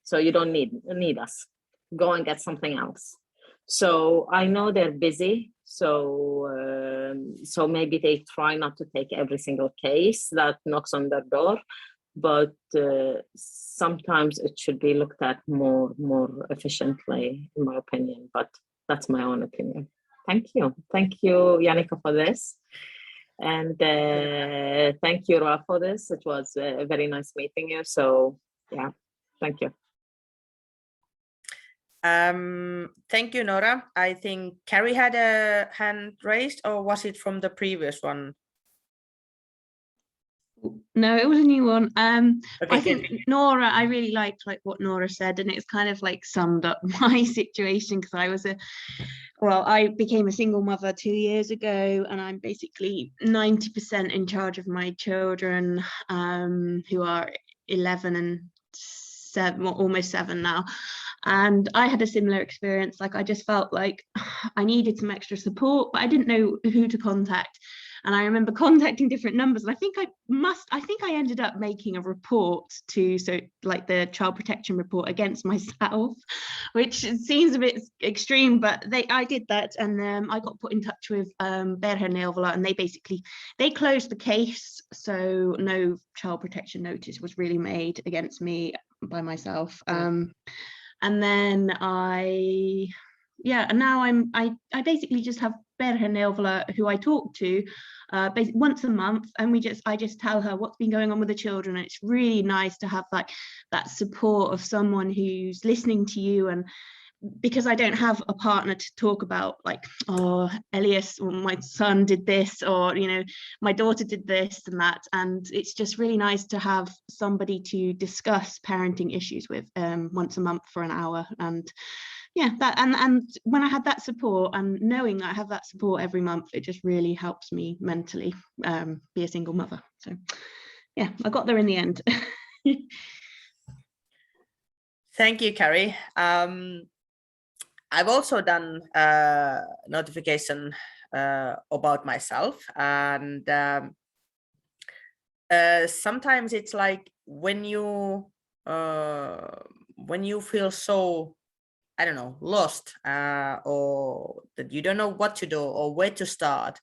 So you don't need us. Go and get something else. So I know they're busy. So maybe they try not to take every single case that knocks on their door. But sometimes it should be looked at more efficiently, in my opinion. But that's my own opinion. Thank you, Yannicka, for this, and thank you, Ra, for this. It was very nice meeting you. So yeah, thank you. Thank you, Nora. I think Carrie had a hand raised, or was it from the previous one? No, it was a new one. Okay, I think Nora, I really liked what Nora said, and it's kind of like summed up my situation, because I became a single mother 2 years ago, and I'm basically 90% in charge of my children, who are 11 and 7, well, almost 7 now. And I had a similar experience. Like, I just felt like I needed some extra support, but I didn't know who to contact. And I remember contacting different numbers. And I think I ended up making a report like the child protection report against myself, which seems a bit extreme, but I did that. And I got put in touch with Perheen Neuvola, and they closed the case. So no child protection notice was really made against me by myself. And then and now I basically just have Perheen Neuvola, who I talk to once a month, and I just tell her what's been going on with the children. And it's really nice to have that support of someone who's listening to you. And because I don't have a partner to talk about, like, oh, Elias, or my son did this, or my daughter did this and that, and it's just really nice to have somebody to discuss parenting issues with once a month for an hour. And yeah, that and when I had that support, and knowing that I have that support every month, it just really helps me mentally be a single mother. So yeah, I got there in the end. Thank you, Carrie. I've also done notification about myself, and sometimes it's like when you feel so, I don't know, lost, or that you don't know what to do or where to start.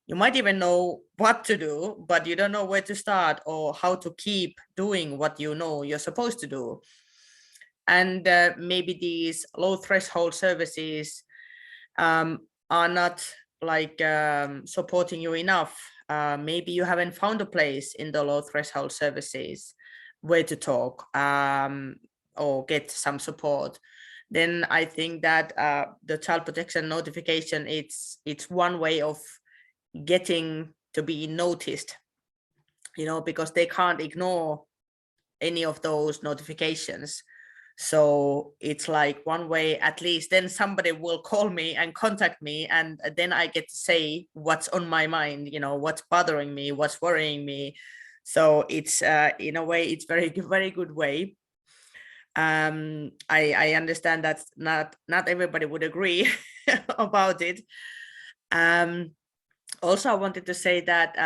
You might even know what to do, but you don't know where to start or how to keep doing what you know you're supposed to do. And maybe these low threshold services are not like supporting you enough. Maybe you haven't found a place in the low threshold services where to talk or get some support. Then I think that the child protection notification, it's one way of getting to be noticed, because they can't ignore any of those notifications. So it's like one way, at least then somebody will call me and contact me, and then I get to say what's on my mind, what's bothering me, what's worrying me. So it's in a way, it's very good way. I understand that not everybody would agree about it. Also, I wanted to say that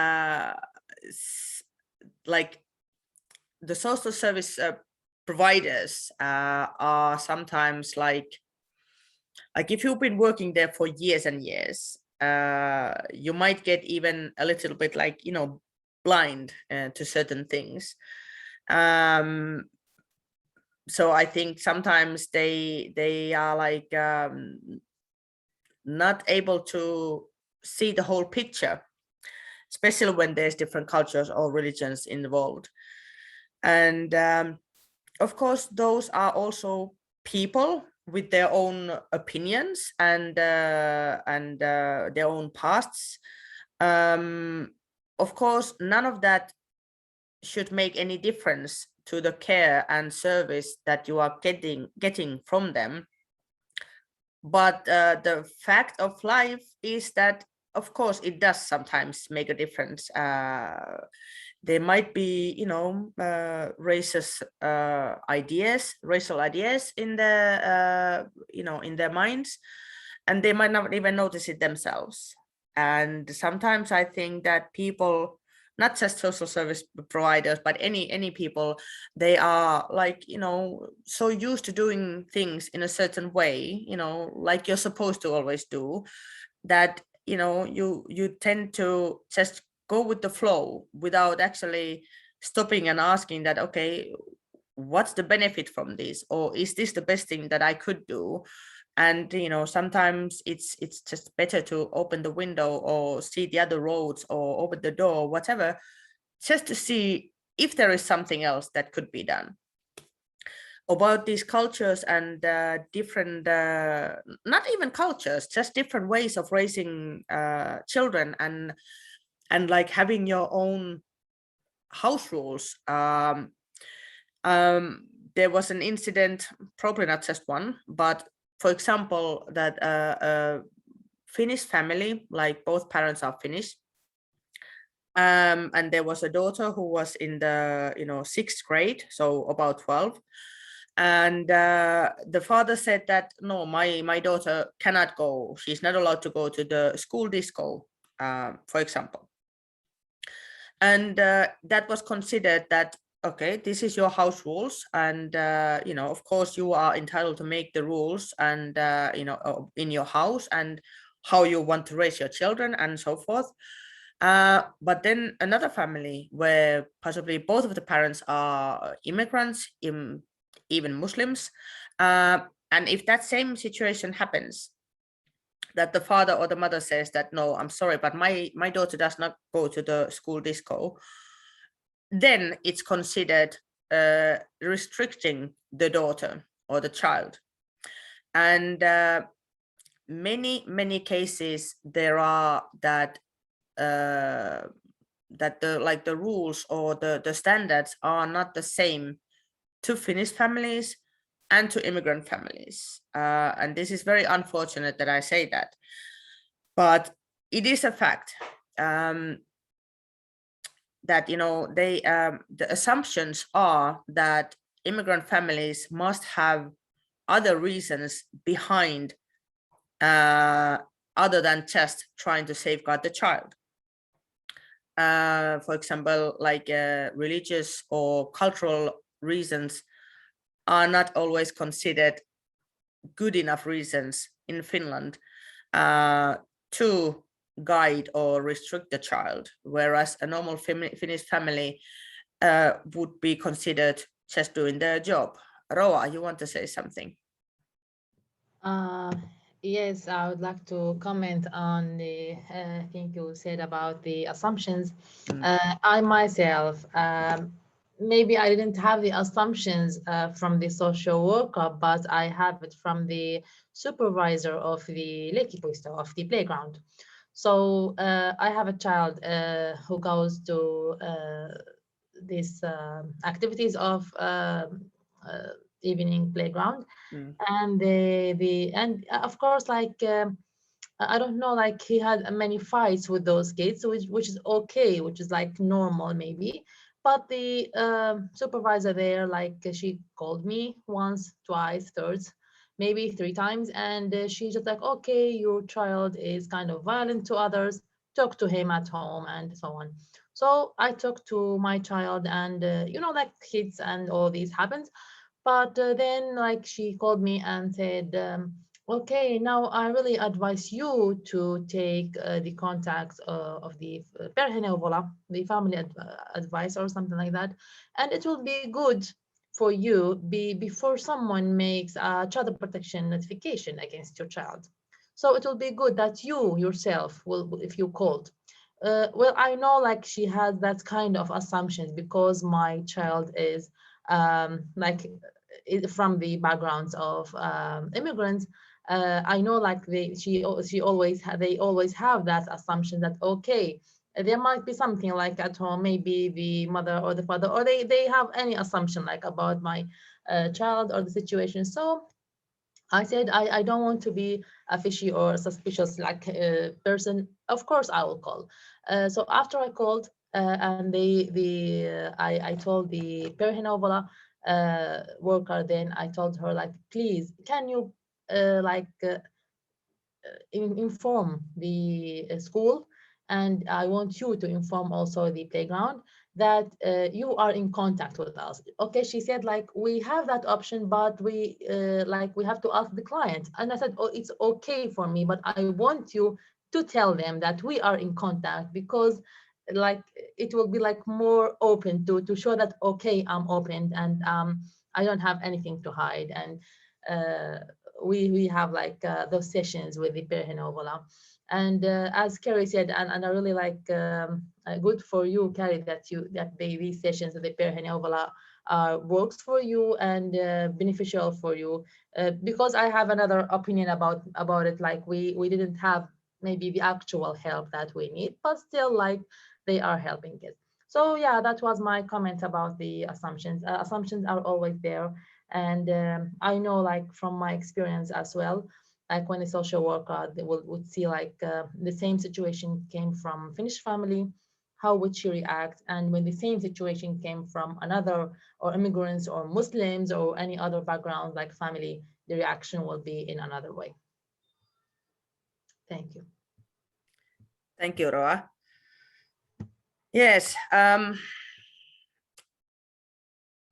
like the social service providers are sometimes like if you've been working there for years and years, you might get even a little bit like, blind to certain things. So I think sometimes they are like not able to see the whole picture, especially when there's different cultures or religions involved. And of course, those are also people with their own opinions and their own pasts. Of course, none of that should make any difference to the care and service that you are getting from them. But the fact of life is that, of course, it does sometimes make a difference. There might be, racial ideas in the, in their minds, and they might not even notice it themselves. And sometimes I think that people, not just social service providers, but any people, they are like, so used to doing things in a certain way, like you're supposed to always do, that, you tend to just go with the flow without actually stopping and asking that, okay, what's the benefit from this? Or is this the best thing that I could do? And sometimes it's just better to open the window or see the other roads or open the door, whatever, just to see if there is something else that could be done. About these cultures and different, not even cultures, just different ways of raising children and like having your own house rules. There was an incident, probably not just one, but for example, that a Finnish family, like both parents are Finnish, and there was a daughter who was in the 6th grade, so about 12, and the father said that no, my daughter cannot go. She's not allowed to go to the school disco, for example. And that was considered that, okay, this is your house rules, and of course you are entitled to make the rules and in your house and how you want to raise your children and so forth. But then another family where possibly both of the parents are immigrants, even Muslims, and if that same situation happens, that the father or the mother says that no, I'm sorry, but my daughter does not go to the school disco, then it's considered restricting the daughter or the child. And many cases there are that the rules or the standards are not the same to Finnish families and to immigrant families. And this is very unfortunate that I say that, but it is a fact. That the assumptions are that immigrant families must have other reasons behind other than just trying to safeguard the child. For example, like religious or cultural reasons are not always considered good enough reasons in Finland to guide or restrict the child, whereas a normal Finnish family would be considered just doing their job. Roa, you want to say something? Yes, I would like to comment on the thing you said about the assumptions. I myself, maybe I didn't have the assumptions from the social worker, but I have it from the supervisor of the leikkipuisto, of the playground. So I have a child who goes to these activities of evening playground, and and of course, like I don't know, like he had many fights with those kids, which is okay, which is like normal maybe. But the supervisor there, like she called me once, twice, thirds, maybe 3 times, and she's just like, okay, your child is kind of violent to others, talk to him at home and so on. So I talked to my child, and like kids and all these happens. But then like she called me and said, Okay, now I really advise you to take the contacts of the perhenevola, the family advice or something like that, and it will be good for you before someone makes a child protection notification against your child. So it will be good that you yourself will, if you called. Well, I know like she has that kind of assumptions because my child is like from the backgrounds of immigrants. I know like she always they always have that assumption that okay, there might be something like at home, maybe the mother or the father, or they have any assumption like about my child or the situation. So I said I don't want to be a fishy or suspicious like person. Of course I will call. So after I called and I told the perhinovola worker, then I told her like, please can you inform the school, and I want you to inform also the playground that you are in contact with us. Okay, she said like we have that option, but we have to ask the client. And I said, oh, it's okay for me, but I want you to tell them that we are in contact, because like it will be like more open to show that okay, I'm open and I don't have anything to hide. And uh, we have like those sessions with the perhinovola. And as Carrie said, and I really like good for you, Carrie, that these sessions with the perhinovola works for you and beneficial for you, because I have another opinion about it. Like we didn't have maybe the actual help that we need, but still like they are helping it. So yeah, that was my comment about the assumptions. Assumptions are always there, and I know like from my experience as well, like when a social worker they would see like the same situation came from Finnish family, how would she react? And when the same situation came from another, or immigrants or Muslims or any other background like family, the reaction will be in another way. Thank you. Thank you, Roa. Yes,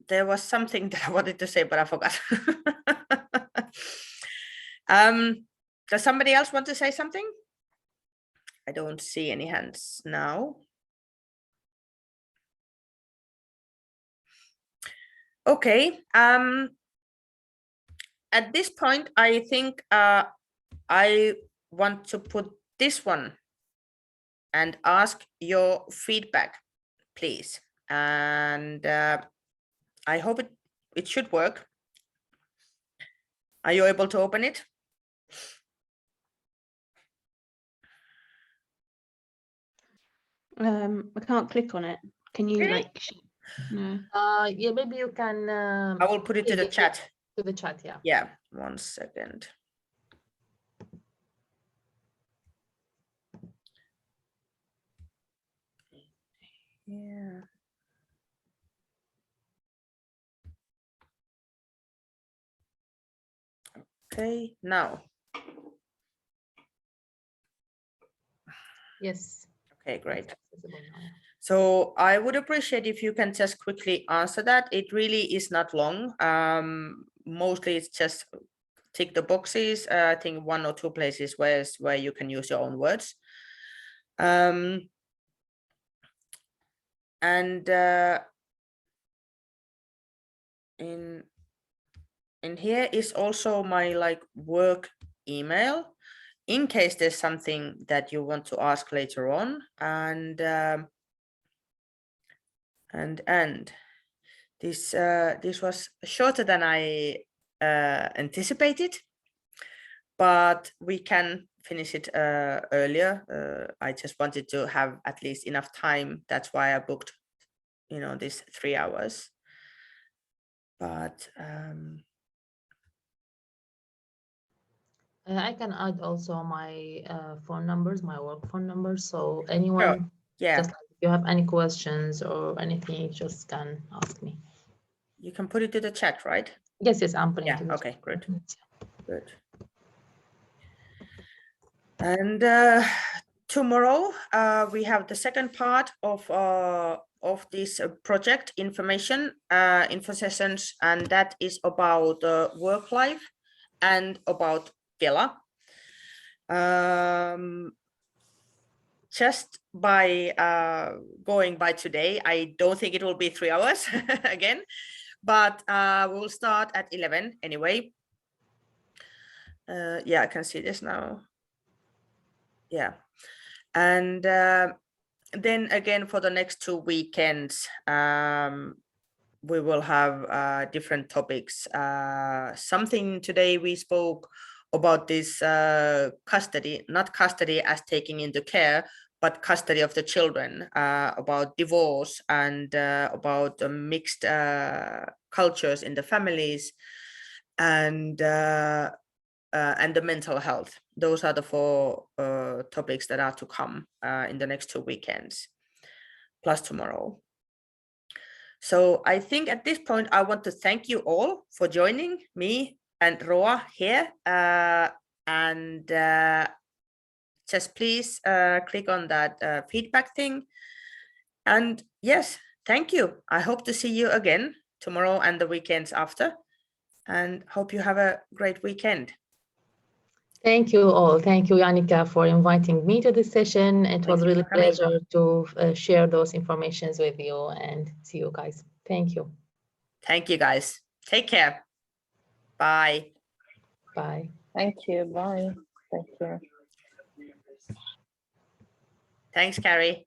there was something that I wanted to say, but I forgot. Does somebody else want to say something? I don't see any hands now. Okay. At this point, I think I want to put this one and ask your feedback, please. And I hope it should work. Are you able to open it? I can't click on it. Can you Really? like? No. Yeah, maybe you can. I will put it to the chat. To the chat, yeah. Yeah, 1 second. Yeah. Okay, now. Yes. Okay, great. Accessible now, yeah. So I would appreciate if you can just quickly answer that. It really is not long. Mostly it's just tick the boxes. I think 1 or 2 places where you can use your own words. And in here is also my like work email, in case there's something that you want to ask later on. And this was shorter than I anticipated, but we can finish it earlier. I just wanted to have at least enough time. That's why I booked, this 3 hours. But I can add also my phone numbers, my work phone numbers. So anyone, sure. Yeah, just like if you have any questions or anything, you just can ask me. you can put it to the chat, right? Yes, I'm putting Yeah, it to the okay, chat. good. Good. And tomorrow we have the second part of this project information info sessions, and that is about work life and about Kela. Just by going by today, I don't think it will be 3 hours again, but we'll start at 11 anyway. Yeah, I can see this now. Yeah, and then again for the next 2 weekends, we will have different topics. Something today we spoke about this custody, not custody as taking into care, but custody of the children, about divorce and about mixed cultures in the families, and the mental health. Those are the 4 topics that are to come in the next 2 weekends, plus tomorrow. So I think at this point, I want to thank you all for joining me and Roa here. And just please click on that feedback thing. And yes, thank you. I hope to see you again tomorrow and the weekends after. And hope you have a great weekend. Thank you all. Thank you, Yannicka, for inviting me to this session. It was really a pleasure to share those informations with you, and see you guys. Thank you. Thank you, guys. Take care. Bye. Bye. Thank you. Bye. Thank you. Thanks, Carrie.